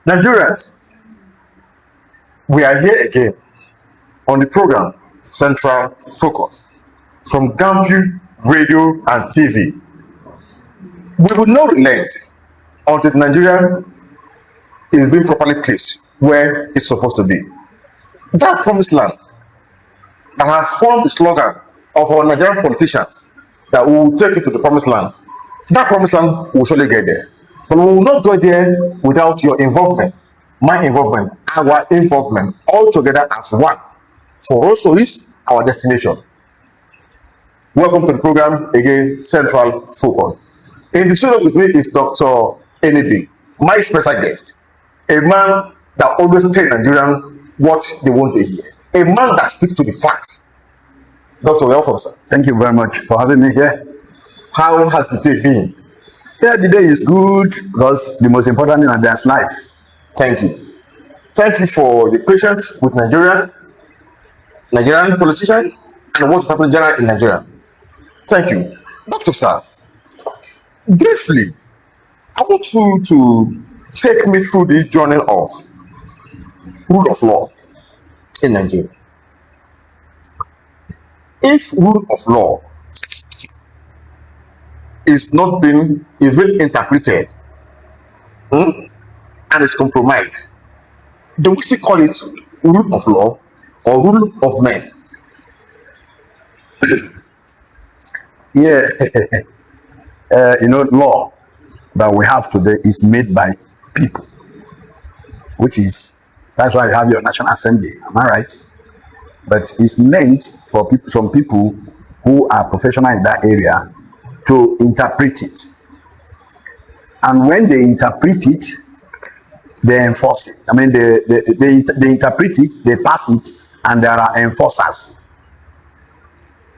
Nigerians, we are here again on the program Central Focus from Gambia Radio and TV. We will not relent until Nigeria is being properly placed where it's supposed to be. That promised land that has formed the slogan of our Nigerian politicians that we will take it to the promised land. That promised land will surely get there. But we will not go there without your involvement, my involvement, our involvement, all together as one. For us to reach our destination. Welcome to the program again, Central Focus. In the studio with me is Dr. Enibi, my special guest, a man that always tells Nigerians what they want to hear, a man that speaks to the facts. Doctor, welcome, sir. Thank you very much for having me here. How has the day been? Yeah, the day is good because the most important thing in there's life. Thank you. Thank you for the patience with Nigerian politicians and what's happening generally in Nigeria. Thank you. Doctor, sir, briefly, I want you to take me through the journey of rule of law in Nigeria. If rule of law is being interpreted and is compromised, do we still call it rule of law or rule of men? Yeah, law that we have today is made by people, that's why you have your National Assembly. Am I right? But it's meant for some people who are professional in that area to interpret it. And when they interpret it, they enforce it. I mean, they interpret it, they pass it, and there are enforcers.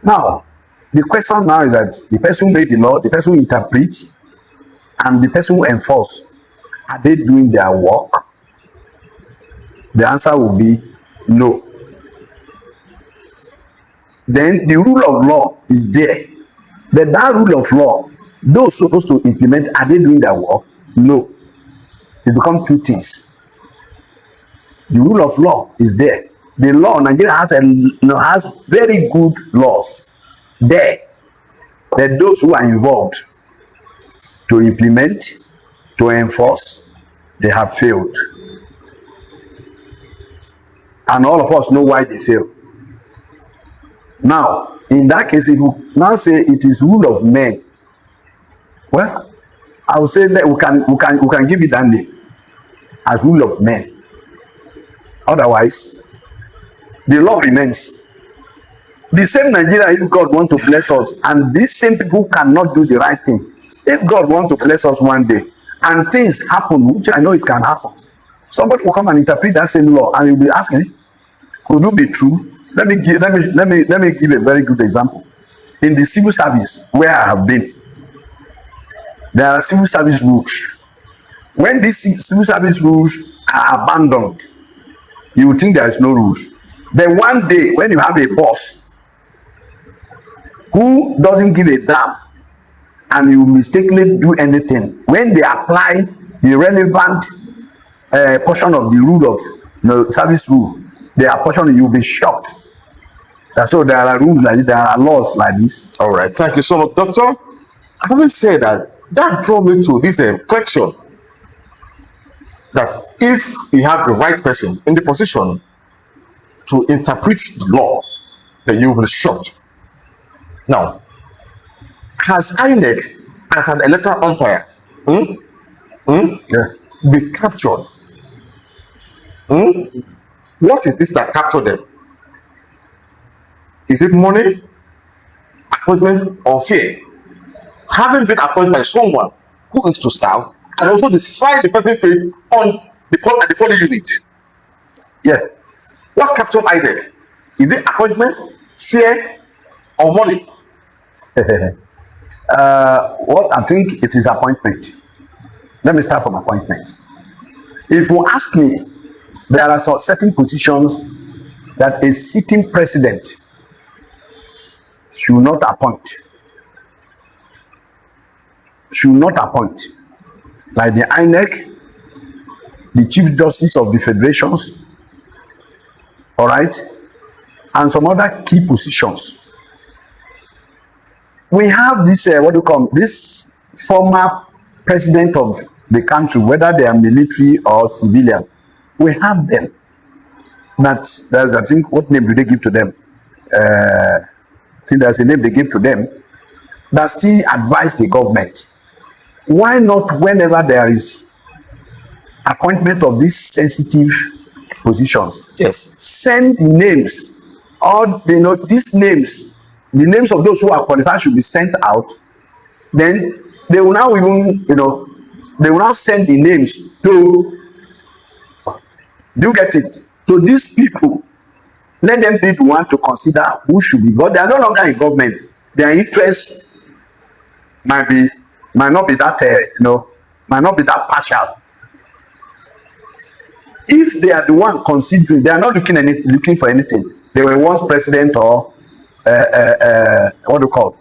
Now, the question now is that the person who made the law, the person who interprets, and the person who enforce, are they doing their work? The answer will be no. Then the rule of law is there. But that rule of law, those supposed to implement, are they doing their work? No. It becomes two things. The rule of law is there. The law, Nigeria has very good laws there. But those who are involved to implement, to enforce, they have failed. And all of us know why they fail. Now, in that case, if you now say it is rule of men, well, I would say that we can give it that name as rule of men. Otherwise, the law remains. The same Nigeria, if God wants to bless us, and these same people cannot do the right thing. If God wants to bless us one day, and things happen, which I know it can happen, somebody will come and interpret that same law, and you'll be asking, could it be true? Let me give a very good example. In the civil service where I have been, there are civil service rules. When these civil service rules are abandoned, you will think there is no rules. Then one day, when you have a boss who doesn't give a damn and you mistakenly do anything, when they apply the relevant portion of the rule of service rule, they are portion, you'll be shocked. So there are rules like this, there are laws like this. All right, thank you so much, Doctor. Having said that drew me to this question that if you have the right person in the position to interpret the law, then you will be shocked. Now, has INEC as an electoral umpire be captured? What is this that captured them? Is it money, appointment, or fear? Having been appointed by someone who is to serve and also decide the person's fate on the polling unit. Yeah. What captured INEC? Is it appointment, fear, or money? Well, I think it is appointment. Let me start from appointment. If you ask me, there are certain positions that a sitting president should not appoint. like the INEC, the Chief Justice of the Federations, all right, and some other key positions. We have this, what do you call this former president of the country, whether they are military or civilian. We have them. There's, I think, what name do they give to them? I think there's a name they give to them that still advise the government. Why not, whenever there is appointment of these sensitive positions, Yes, send the names, or these names, the names of those who are qualified should be sent out. Then they will now even, they will now send the names to, do you get it, to these people. Let them be the one to consider who should be, but they are no longer in government. Their interest might not be that might not be that partial. If they are the one considering, they are not looking for anything. They were once president or what do you call,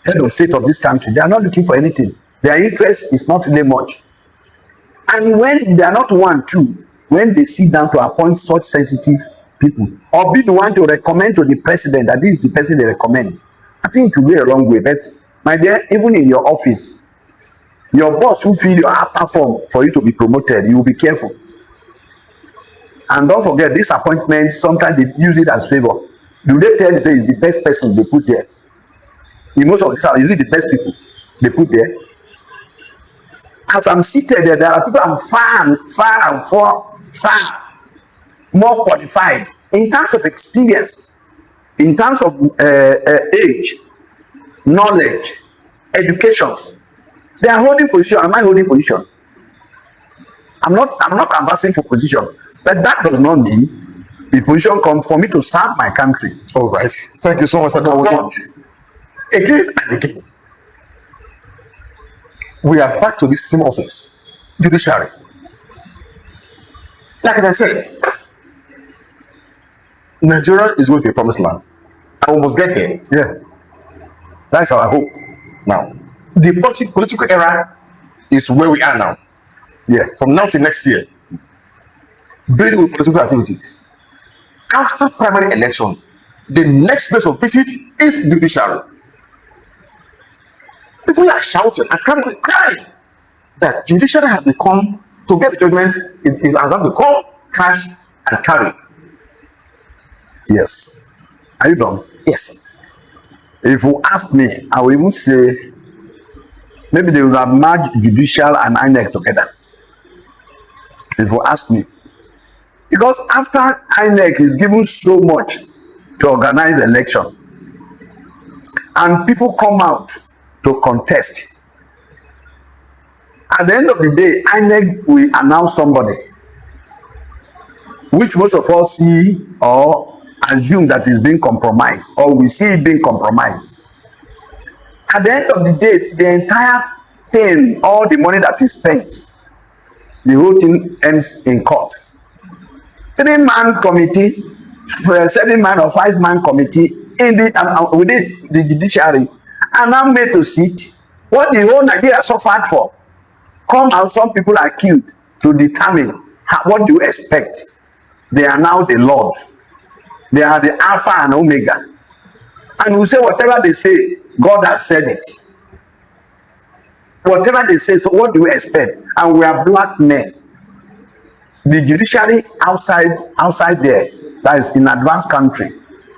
head of state of this country. They are not looking for anything. Their interest is not really much. And when they are not one, two, when they sit down to appoint such sensitive people, or be the one to recommend to the president that this is the person they recommend, I think it will be a wrong way. But my dear, even in your office, your boss will feel your upper form for you to be promoted. You will be careful. And don't forget, this appointment, sometimes they use it as favor. Do they tell you, say, it's the best person they put there? In most of these, is it the best people they put there? As I'm seated there are people I'm far more qualified in terms of experience, in terms of age, knowledge, educations. They are holding position. Am I holding position? I'm not advancing for position. But that does not mean the position comes for me to serve my country. all right. Thank you so much. Again and again, we are back to the same office, judiciary. Like I said, Nigeria is going to a promised land, and we must get there. Yeah, that's our hope. Now, the political era is where we are now. Yeah, From now to next year, busy with political activities. After primary election, the next place of visit is judiciary. People are shouting and crying that judiciary has become, to get the judgment, it has become cash and carry. yes. Are you done? Yes. If you ask me, I will even say maybe they will have merged judicial and INEC together. If you ask me, because after INEC is given so much to organize election, and people come out to contest, at the end of the day, INEC will announce somebody, which most of us see or assume that is being compromised, or we see it being compromised. At the end of the day, the entire thing, all the money that is spent, the whole thing ends in court. 3-man committee, 7-man or 5-man committee in the within the judiciary are now made to sit. What the whole Nigeria suffered for, come out, some people are killed to determine what do you expect. They are now the Lord. They are the Alpha and Omega. And we say whatever they say, God has said it. Whatever they say, so what do you expect? And we are black men. The judiciary outside there, that is in advanced country,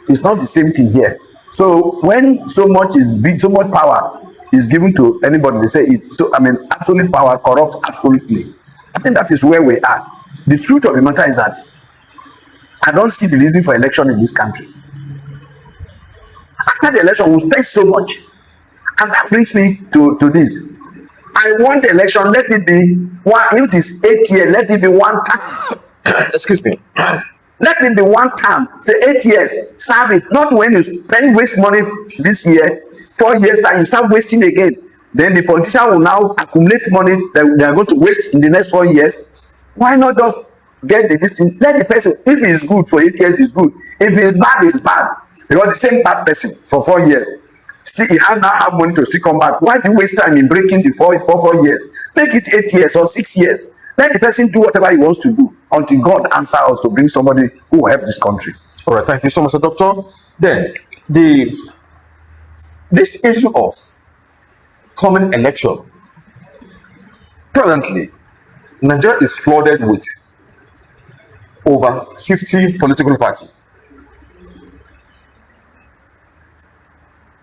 it's not the same thing here. So when so much power is given to anybody, they say it. So absolute power corrupts absolutely. I think that is where we are. The truth of the matter is that I don't see the reason for election in this country. After the election, we spend so much, and that brings me to this. I want election. Let it be one. If it is 8 years, let it be one time. Excuse me. Let it be one time. Say 8 years. Serve it. Not when you waste money this year, 4 years time, you start wasting again. Then the politician will now accumulate money that they are going to waste in the next 4 years. Why not just get the distance? Let the person, if it is good for 8 years, it's good. If it is bad, it's bad. Because the same bad person for 4 years. Still, he now have money to still come back. Why do you waste time in breaking the 4 years? Make it 8 years or 6 years. Let the person do whatever he wants to do until God answer us to bring somebody who will help this country. All right, thank you so much, Doctor. Then, this issue of common election, presently, Nigeria is flooded with over 50 political parties.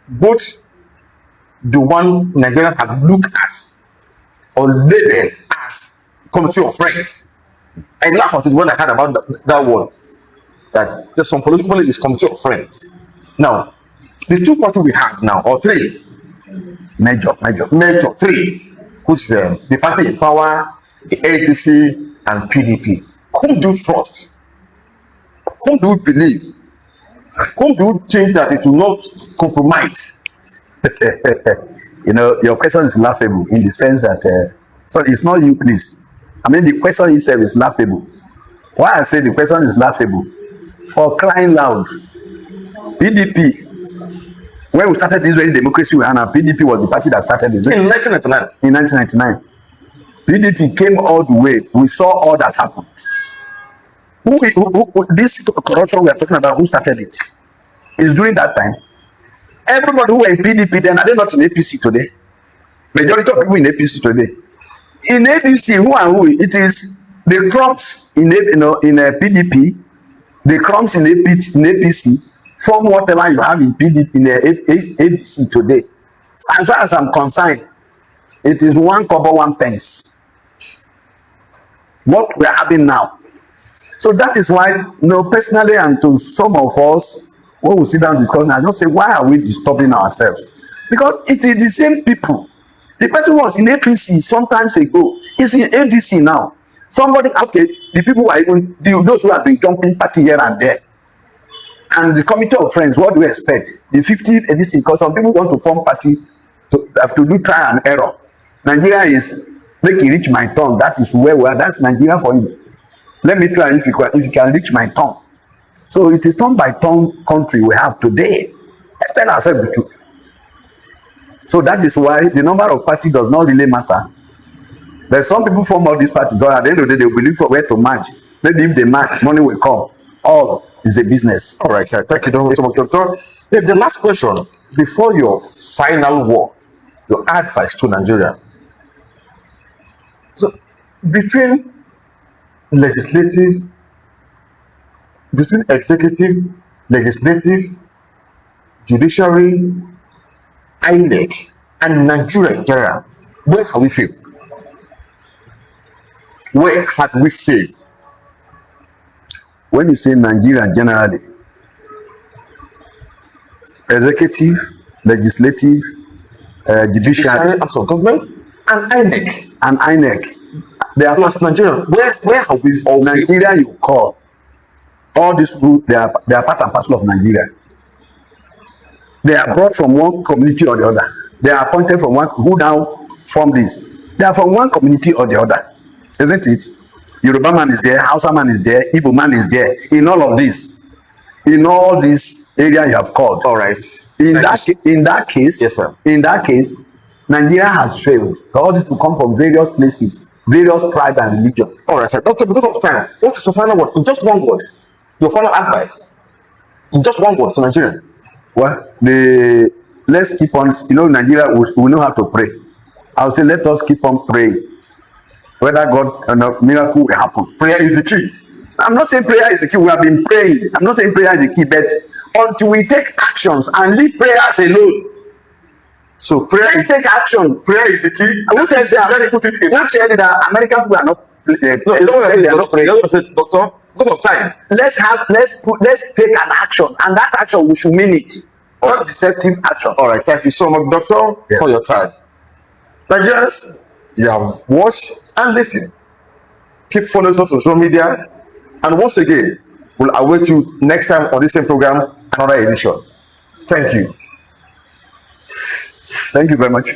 Both the one Nigeria have looked at or labeled as committee of friends. I laugh at it when I heard about that word, that there's some political party is committee of friends. Now, the two parties we have now, or three, major three, which is the party in power, the ADC, and PDP. Whom do you trust? Whom do you believe? Whom do you think that it will not compromise? You know, your question is laughable in the sense that, so it's not you, please. I mean, the question itself is laughable. Why I say the question is laughable? For crying loud, PDP, when we started this very democracy we are now, PDP was the party that started this. In 1999. In 1999. PDP came all the way. We saw all that happen. This corruption we are talking about, who started it? It's during that time. Everybody who were in PDP then, are they not in APC today? Majority of people in APC today. In ADC, who and who? It is the crumbs in PDP, the crumbs in APC form whatever you have in PDP in ADC today. As far as I'm concerned, it is 1 kobo 1 pence. What we are having now. So that is why, personally, and to some of us, when we sit down discussing, I just say, why are we disturbing ourselves? Because it is the same people. The person who was in APC sometimes ago is in ADC now. Somebody, okay, the people who are even, those who have been jumping party here and there. And the committee of friends, what do we expect? The 50 edition, because some people want to form party to do trial and error. Nigeria is making reach my tongue. That is where we are. That's Nigeria for you. Let me try if you can reach my tongue. So it is turn by turn country we have today. Let's tell ourselves the truth. So that is why the number of parties does not really matter. There's some people form all these parties, but at the end of the day, they will look for where to match. Maybe if they match, money will come. All is a business. All right, sir. Thank you so much, Doctor. The last question, before your final word, your advice to Nigeria. So, between executive, legislative, judiciary, INEC, and Nigeria in general, where have we failed? Where have we failed? When you say Nigeria generally, executive, legislative, judiciary, government, and INEC. They are plus Nigeria. Where have we all Nigeria failed? You call all these people, they are part and parcel of Nigeria. They are brought from one community or the other. They are appointed from one, who now form this. They are from one community or the other, isn't it? Yoruba man is there, Hausa man is there, Igbo man is there. In all of this, in all this area you have called. All right. In that case, yes, sir. In that case, Nigeria has failed. So all this will come from various places, various tribes and religion. All right, sir. Doctor, because of time, what is your final word? In just one word, your final advice. In just one word to Nigeria. Well, let's keep on. Nigeria we know how to pray. I would say let us keep on praying. Whether God miracle will happen. Prayer is the key. I'm not saying prayer is the key. We have been praying. I'm not saying prayer is the key, but until we take actions and leave prayers alone. So prayer is take action. Prayer is the key. Let's put it in. Who tell you that American people are not? They are not praying. Doctor, because of time. Let's take an action, and that action we should mean it. Not deceptive action. All right. Thank you so much, Doctor, for your time. Nigerians, you have watched and listened. Keep following us on social media, and once again, we'll await you next time on this same program, another edition. Thank you. Thank you very much.